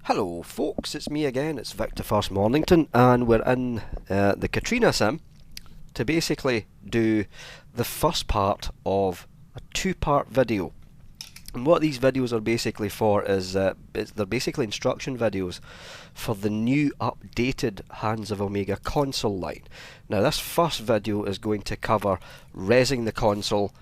Hello folks, it's me again, it's Victor First Mornington, and we're in the Katrina sim to basically do the first part of a two-part video. And what these videos are basically for is, they're basically instruction videos for the new updated Hands of Omega console line. Now this first video is going to cover resing the console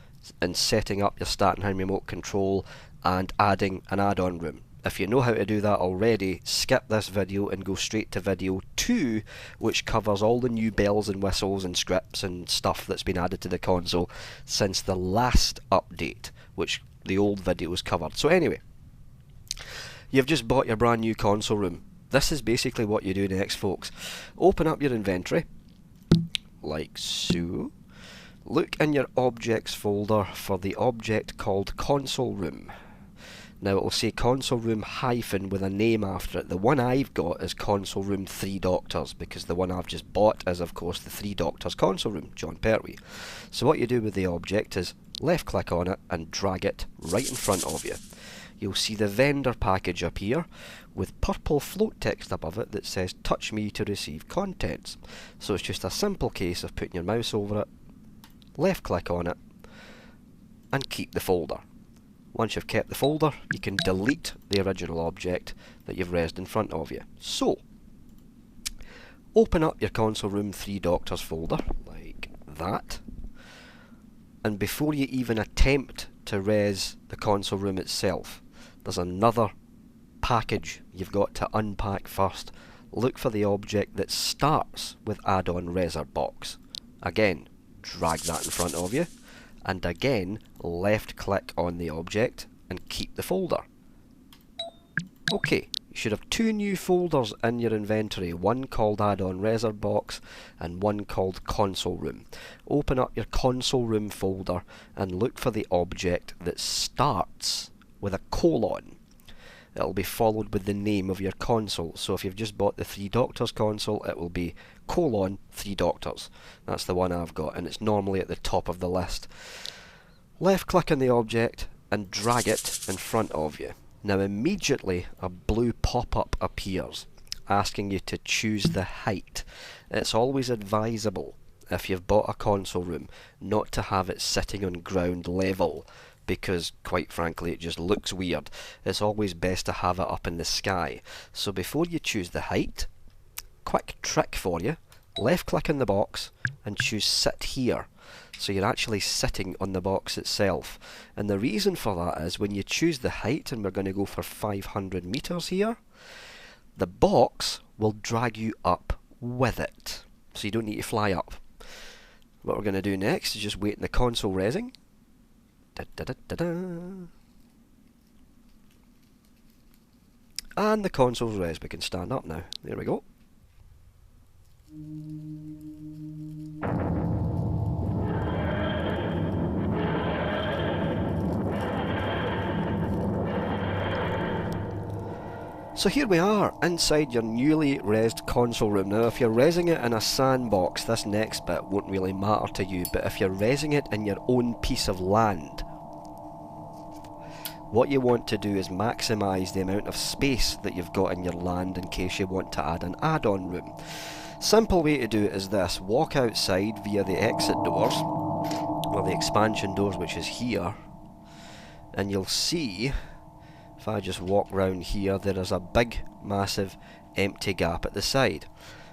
and setting up your Statenheim remote control and adding an add-on room. If you know how to do that already, skip this video and go straight to video 2, which covers all the new bells and whistles and scripts and stuff that's been added to the console since the last update, which the old video was covered. So anyway, you've just bought your brand new console room. This is basically what you do next, folks. Open up your inventory, like so. Look in your objects folder for the object called console room. Now it will say console room hyphen with a name after it. The one I've got is console room 3 Doctors, because the one I've just bought is of course the 3 Doctors console room, John Pertwee. So what you do with the object is left click on it and drag it right in front of you. You'll see the vendor package appear with purple float text above it that says touch me to receive contents. So it's just a simple case of putting your mouse over it, left click on it and keep the folder. Once you've kept the folder, you can delete the original object that you've resed in front of you. So, open up your console room 3 Doctors folder, like that. And before you even attempt to res the console room itself, there's another package you've got to unpack first. Look for the object that starts with add-on reser box. Again, drag that in front of you. And again, left click on the object and keep the folder. Okay, you should have 2 new folders in your inventory, one called add-on reser box and one called console room. Open up your console room folder and look for the object that starts with a colon. It'll be followed with the name of your console. So if you've just bought the 3 Doctors console, it will be colon 3 Doctors. That's the one I've got, and it's normally at the top of the list. Left click on the object and drag it in front of you. Now immediately a blue pop-up appears asking you to choose the height. It's always advisable, if you've bought a console room, not to have it sitting on ground level, because quite frankly it just looks weird. It's always best to have it up in the sky. So before you choose the height, quick trick for you, left click on the box and choose sit here. So you're actually sitting on the box itself. And the reason for that is when you choose the height, and we're going to go for 500 meters here, the box will drag you up with it. So you don't need to fly up. What we're going to do next is just wait in the console resing. Da, da, da, da, da. And the console's res. We can stand up now. There we go. So here we are, inside your newly resed console room. Now if you're resing it in a sandbox, this next bit won't really matter to you, but if you're resing it in your own piece of land, what you want to do is maximise the amount of space that you've got in your land in case you want to add an add-on room. Simple way to do it is this: walk outside via the exit doors, or the expansion doors, which is here, and you'll see, if I just walk round here, there is a big massive empty gap at the side.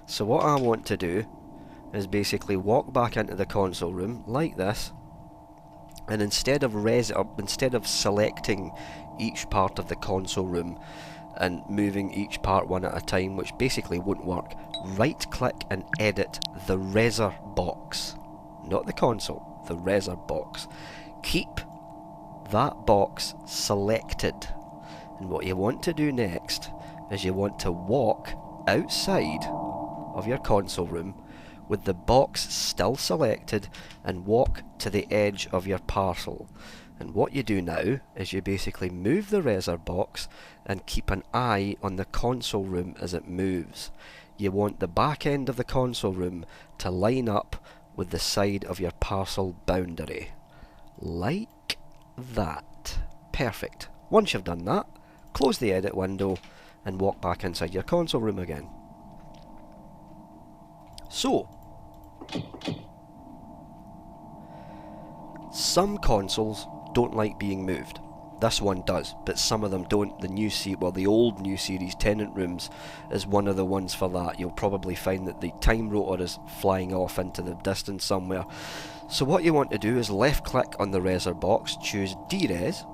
So what I want to do is basically walk back into the console room like this, and instead of selecting each part of the console room and moving each part one at a time, which basically won't work, right click and edit the reser box, not the console, the reser box. Keep that box selected, and what you want to do next is you want to walk outside of your console room with the box still selected and walk to the edge of your parcel. And what you do now is you basically move the reser box and keep an eye on the console room as it moves. You want the back end of the console room to line up with the side of your parcel boundary. Like that. Perfect. Once you've done that, close the edit window and walk back inside your console room again. So, some consoles don't like being moved. This one does, but some of them don't. The old new series Tenant Rooms is one of the ones for that. You'll probably find that the time rotor is flying off into the distance somewhere. So what you want to do is left click on the Reser box, choose Derez,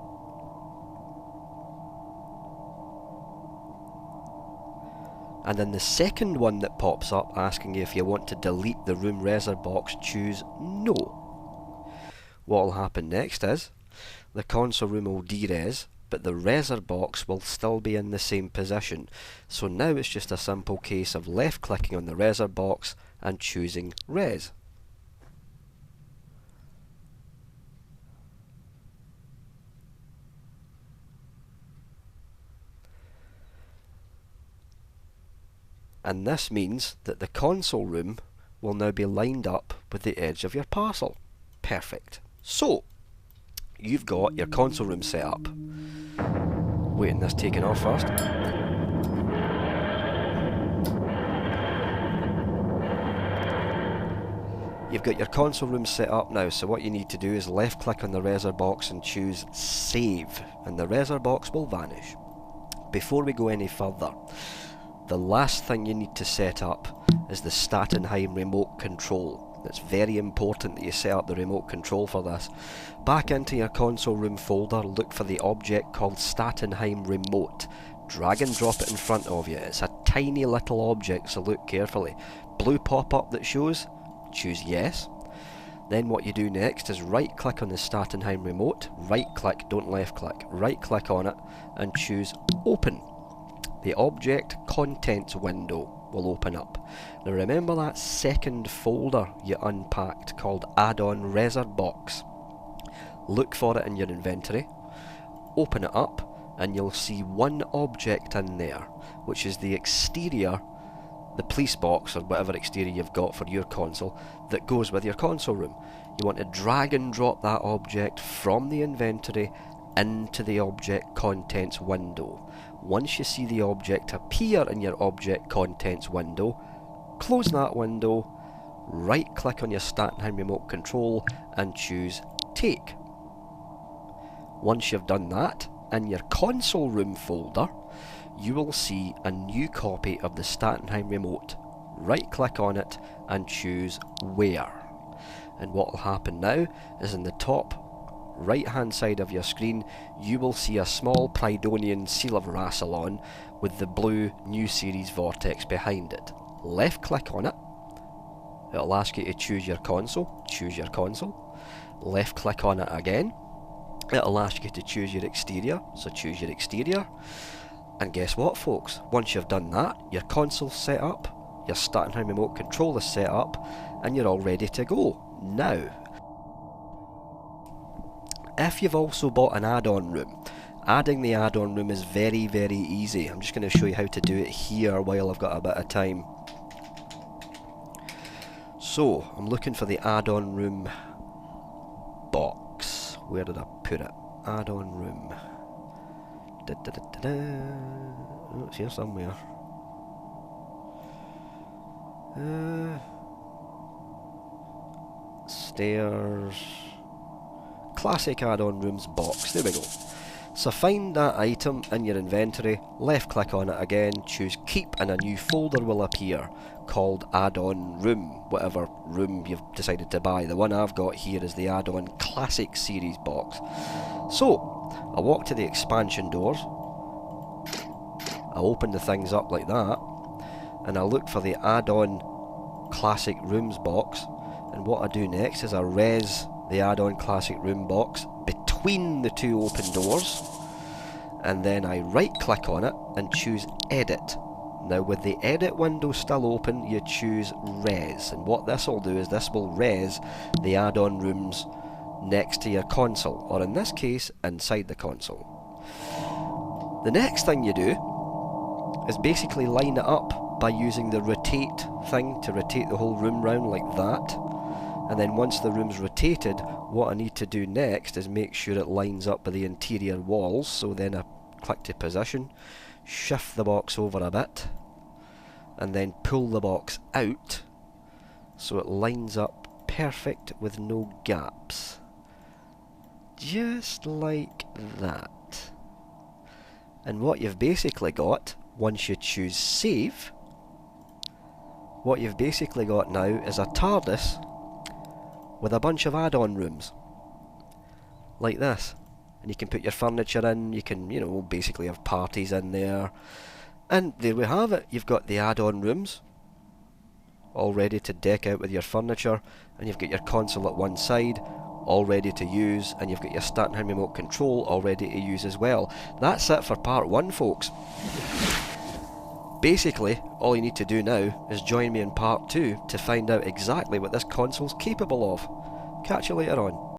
and then the second one that pops up asking you if you want to delete the room Reser box, choose No. What will happen next is the console room will derez, but the Reser box will still be in the same position. So now it's just a simple case of left clicking on the Reser box and choosing Res. And this means that the console room will now be lined up with the edge of your parcel. Perfect. So, you've got your console room set up. Waiting this taking off first. You've got your console room set up now, so what you need to do is left click on the Reser box and choose Save, and the Reser box will vanish. Before we go any further, the last thing you need to set up is the Statenheim remote control. It's very important that you set up the remote control for this. Back into your console room folder, look for the object called Statenheim remote. Drag and drop it in front of you. It's a tiny little object, so look carefully. Blue pop-up that shows, choose yes. Then what you do next is right click on the Statenheim remote, right click, don't left click, right click on it and choose open. The object contents window will open up. Now remember that second folder you unpacked called add-on Reser box. Look for it in your inventory, open it up, and you'll see one object in there, which is the exterior, the police box or whatever exterior you've got for your console that goes with your console room. You want to drag and drop that object from the inventory into the object contents window. Once you see the object appear in your object contents window, close that window, right click on your Statenheim remote control and choose Take. Once you've done that, in your console room folder you will see a new copy of the Statenheim remote. Right click on it and choose Where. And what will happen now is in the top right hand side of your screen you will see a small Prydonian seal of Rassilon with the blue new series vortex behind it. Left click on it, it'll ask you to choose your console, choose your console. Left click on it again, it'll ask you to choose your exterior, so choose your exterior. And guess what folks, once you've done that, your console's set up, your Statenheim remote control is set up, and you're all ready to go. Now, if you've also bought an add-on room, adding the add-on room is very, very easy. I'm just going to show you how to do it here while I've got a bit of time. So, I'm looking for the add-on room box. Where did I put it? Add-on room. Oh, it's here somewhere. Stairs. Classic add-on rooms box. There we go. So find that item in your inventory, left click on it again, choose keep, and a new folder will appear called add-on room, whatever room you've decided to buy. The one I've got here is the add-on classic series box. So I walk to the expansion doors, I open the things up like that, and I look for the add-on classic rooms box, and what I do next is I res the add-on classic room box between the two open doors, and then I right click on it and choose edit. Now with the edit window still open, you choose res, and what this will do is this will res the add-on rooms next to your console, or in this case inside the console. The next thing you do is basically line it up by using the rotate thing to rotate the whole room round like that. And then once the room's rotated, what I need to do next is make sure it lines up with the interior walls, so then I click to position, shift the box over a bit, and then pull the box out so it lines up perfect with no gaps. Just like that. And what you've basically got, once you choose save, what you've basically got now is a TARDIS with a bunch of add-on rooms. Like this. And you can put your furniture in, you can, basically have parties in there. And there we have it. You've got the add-on rooms all ready to deck out with your furniture, and you've got your console at one side all ready to use, and you've got your starting remote control all ready to use as well. That's it for part 1, folks. Basically, all you need to do now is join me in part 2 to find out exactly what this console's capable of. Catch you later on.